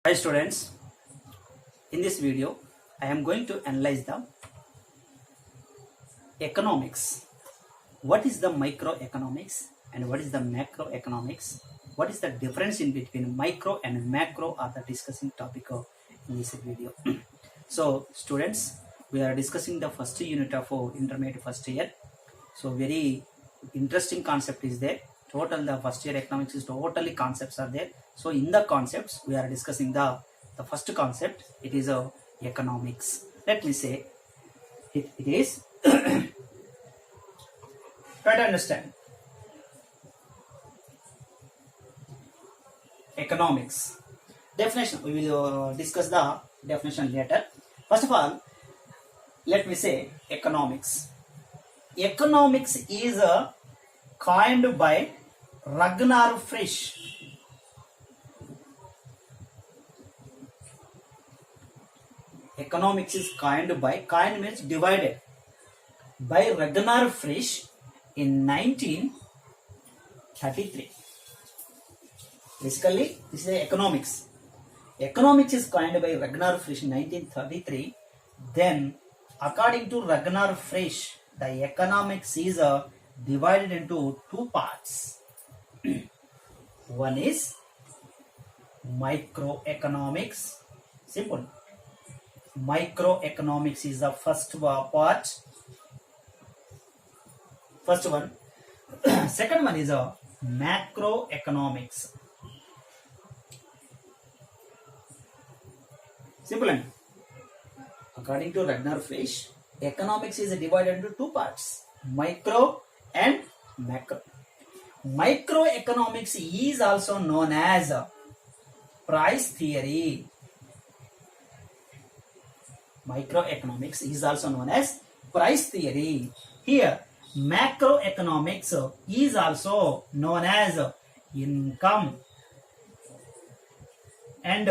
Hi students, in this video I am going to analyze the economics. What is the microeconomics and what is the macroeconomics? What is the difference in between micro and macro are the discussing topic in this video. So students, we are discussing the first unit of intermediate first year. So very interesting concept is there. Total the first year economics is totally concepts are there. So in the concepts we are discussing the first concept. It is economics. Let me say it is try to understand economics definition. We will discuss the definition later. First of all, let me say economics. Economics is coined by Ragnar Frisch. Economics is coined means divided, by Ragnar Frisch in 1933. Basically, this is economics. Economics is coined by Ragnar Frisch in 1933. Then, according to Ragnar Frisch, the economics is divided into two parts. One is microeconomics. Simple. Microeconomics is the first part. First one. Second one is macroeconomics. Simple end. According to Ragnar Frisch, economics is divided into two parts, micro and macro. Microeconomics is also known as price theory. Microeconomics is also known as price theory. Here, macroeconomics is also known as income and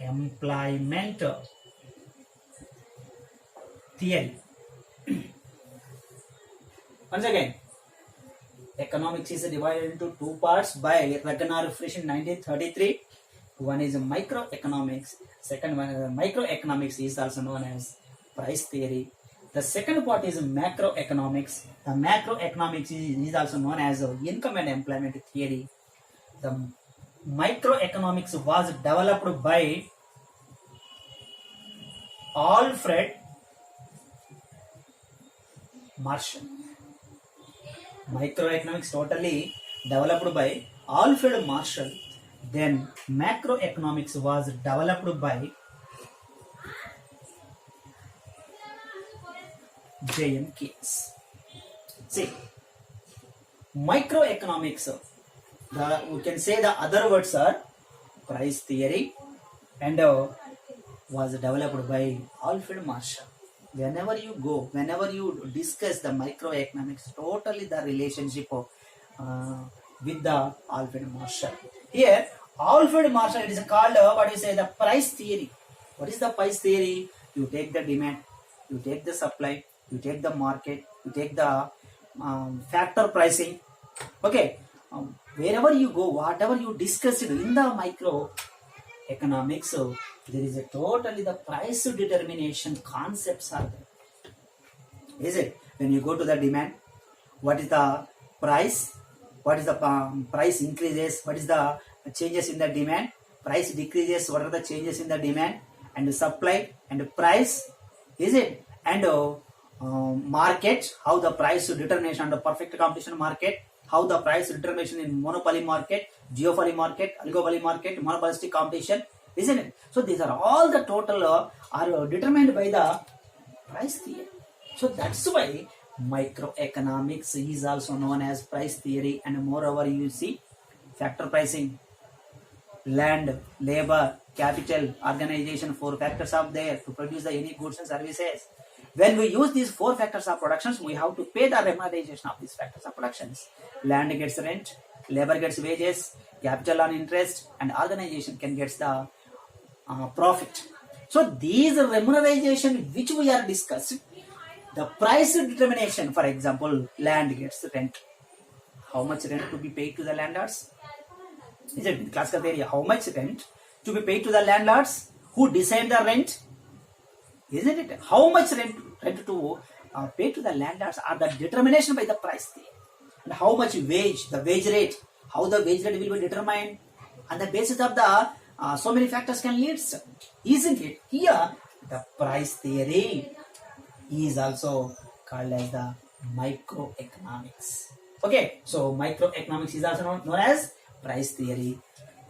employment theory. Once again, economics is divided into two parts by Ragnar Frisch in 1933. One is microeconomics. Second one, microeconomics is also known as price theory. The second part is macroeconomics. The macroeconomics is also known as income and employment theory. The microeconomics was developed by Alfred Marshall. Microeconomics totally developed by Alfred Marshall. Then macroeconomics was developed by J.M. Keynes. See, microeconomics, we can say the other words are price theory and was developed by Alfred Marshall. Whenever you go, whenever you discuss the microeconomics, totally the relationship with the Alfred Marshall. Here, Alfred Marshall, it is called the price theory. What is the price theory? You take the demand, you take the supply, you take the market, you take the factor pricing. Okay, wherever you go, whatever you discuss in the microeconomics, so there is a totally the price determination concepts are there. Is it? When you go to the demand, what is the price? What is the price increases? What is the changes in the demand? Price decreases. What are the changes in the demand? And the supply and the price. Is it? And market, how the price determination under perfect competition market, how the price determination in monopoly market, duopoly market, oligopoly market, monopolistic competition, isn't it? So these are all the total are determined by the price theory. So that's why microeconomics is also known as price theory. And moreover, you see factor pricing, land, labor, capital, organization, 4 factors are there to produce the any goods and services. When we use these 4 factors of productions, we have to pay the remuneration of these factors of productions. Land gets rent, labor gets wages, capital on interest, and organization can get the profit. So these remuneration which we are discussing, the price determination, for example, land gets rent. How much rent to be paid to the landlords? Is it classical theory? How much rent to be paid to the landlords who decide the rent, isn't it? How much rent to pay to the landlords are the determination by the price theory. And how much wage, the wage rate, how the wage rate will be determined, on the basis of the so many factors can lead, isn't it? Here, the price theory is also called as the microeconomics. Okay, so microeconomics is also known as price theory.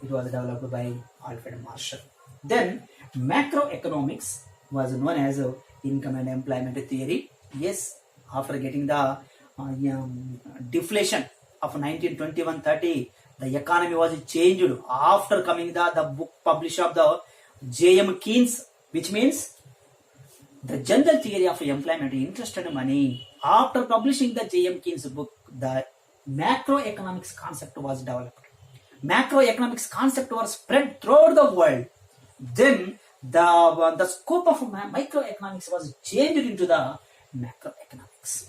It was developed by Alfred Marshall. Then macroeconomics was known as income and employment theory. Yes, after getting the deflation of 1921-30, the economy was changed after coming the book published of the J.M. Keynes, which means the general theory of employment, interest and money. After publishing the J.M. Keynes book, the macroeconomics concept was developed. Macroeconomics concept was spread throughout the world. Then the scope of microeconomics was changed into the macroeconomics,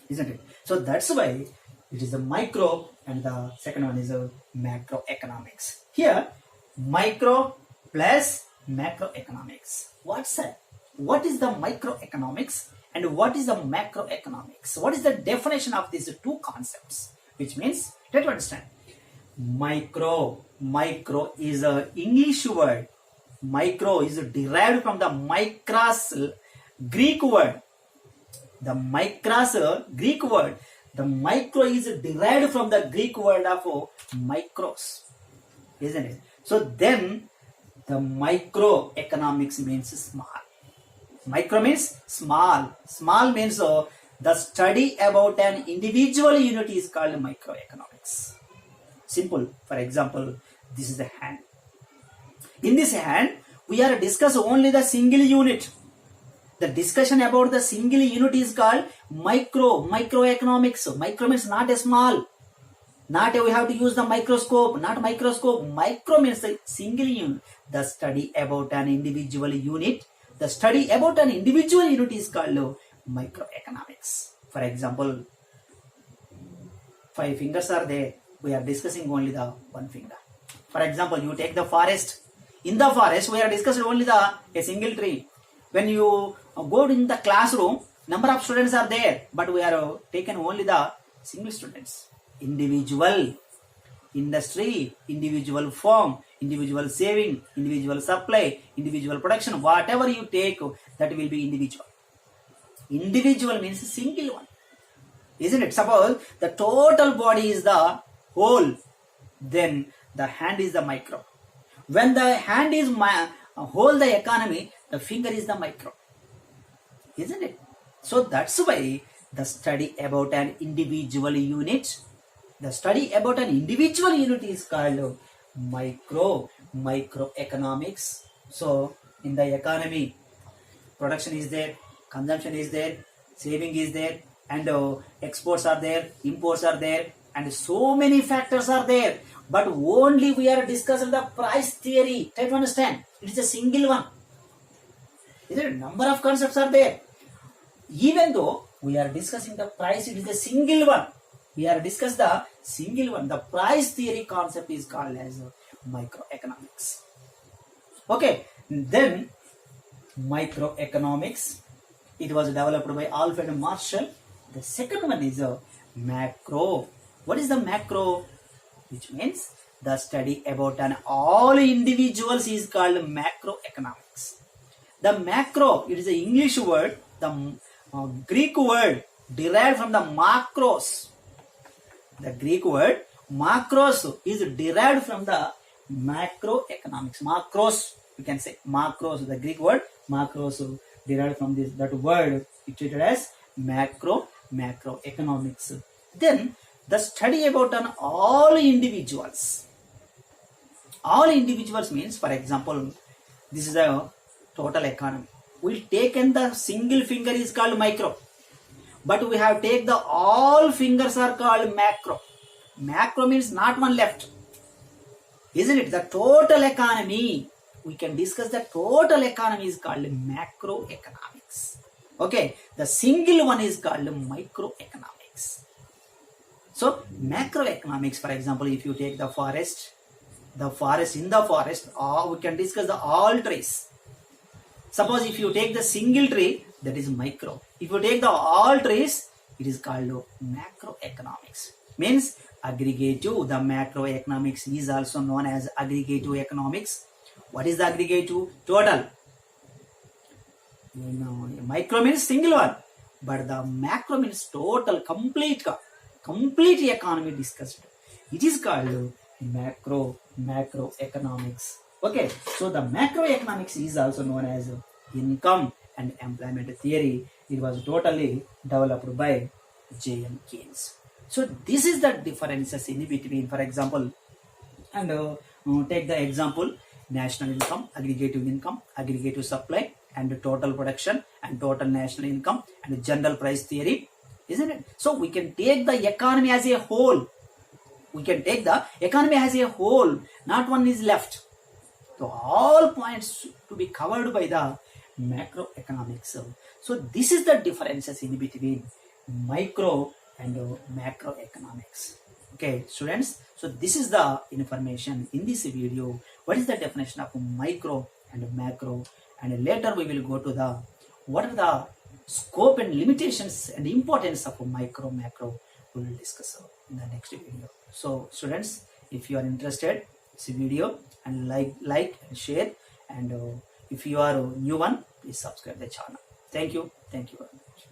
isn't it? So that's why it is the micro and the second one is a macroeconomics. Here, micro plus macroeconomics. What's that? What is the microeconomics and what is the macroeconomics? What is the definition of these two concepts? Which means, try to understand. Micro is an English word. Micro is derived from the mikros Greek word. The mikros Greek word. The micro is derived from the Greek word of micros, isn't it? So then the microeconomics means small. Micro means small. Small means the study about an individual unit is called microeconomics. Simple. For example, this is the hand. In this hand, we are discussing only the single unit. The discussion about the single unit is called microeconomics. Micro means not a small. Not we have to use the microscope, not microscope. Micro means the single unit. The study about an individual unit. The study about an individual unit is called microeconomics. For example, 5 fingers are there. We are discussing only the one finger. For example, you take the forest. In the forest, we are discussing only a single tree. When you go in the classroom, number of students are there, but we are taken only the single students. Individual, industry, individual firm, individual saving, individual supply, individual production, whatever you take, that will be individual. Individual means single one, isn't it? Suppose the total body is the whole, then the hand is the micro. When the hand is whole, the economy, the finger is the micro, isn't it? So that's why the study about an individual unit, the study about an individual unit is called microeconomics. So in the economy, production is there, consumption is there, saving is there, and exports are there, imports are there, and so many factors are there. But only we are discussing the price theory. Try to understand. It is a single one. There are number of concepts are there. Even though we are discussing the price, it is a single one. We are discussing the single one. The price theory concept is called as microeconomics. Okay. Then microeconomics. It was developed by Alfred Marshall. The second one is macro. What is the macro? Which means the study about an all individuals is called macroeconomics. The macro, it is an English word. The Greek word derived from the macros. The Greek word macros is derived from the macroeconomics. Macros, you can say macros. The Greek word macros derived from that word. It treated as macroeconomics. Then the study about an all individuals. All individuals means, for example, this is a total economy. We taken the single finger is called micro, but we have take the all fingers are called macro. Macro means not one left, isn't it? The total economy, we can discuss the total economy is called macroeconomics. Okay, the single one is called microeconomics. So macroeconomics, for example, if you take the forest, the forest, in the forest, we can discuss the all trees. Suppose if you take the single tree, that is micro. If you take the all trees, it is called macroeconomics. Means aggregative. The macroeconomics is also known as aggregative economics. What is the aggregative? Total. Micro means single one, but the macro means total, complete economy discussed. It is called macroeconomics. Okay, so the macroeconomics is also known as income and employment theory. It was totally developed by J.M. Keynes. So this is the differences in between. For example, and take the example: national income, aggregative supply, and total production, and total national income, and general price theory, isn't it? So we can take the economy as a whole. Not one is left. So all points to be covered by the macroeconomics. So this is the differences in between micro and macroeconomics. Okay, students. So this is the information in this video. What is the definition of micro and macro? And later we will go to the what are the scope and limitations and importance of micro, macro. We will discuss in the next video. So students, if you are interested, this video and like and share, and if you are a new one, please subscribe the channel. Thank you very much.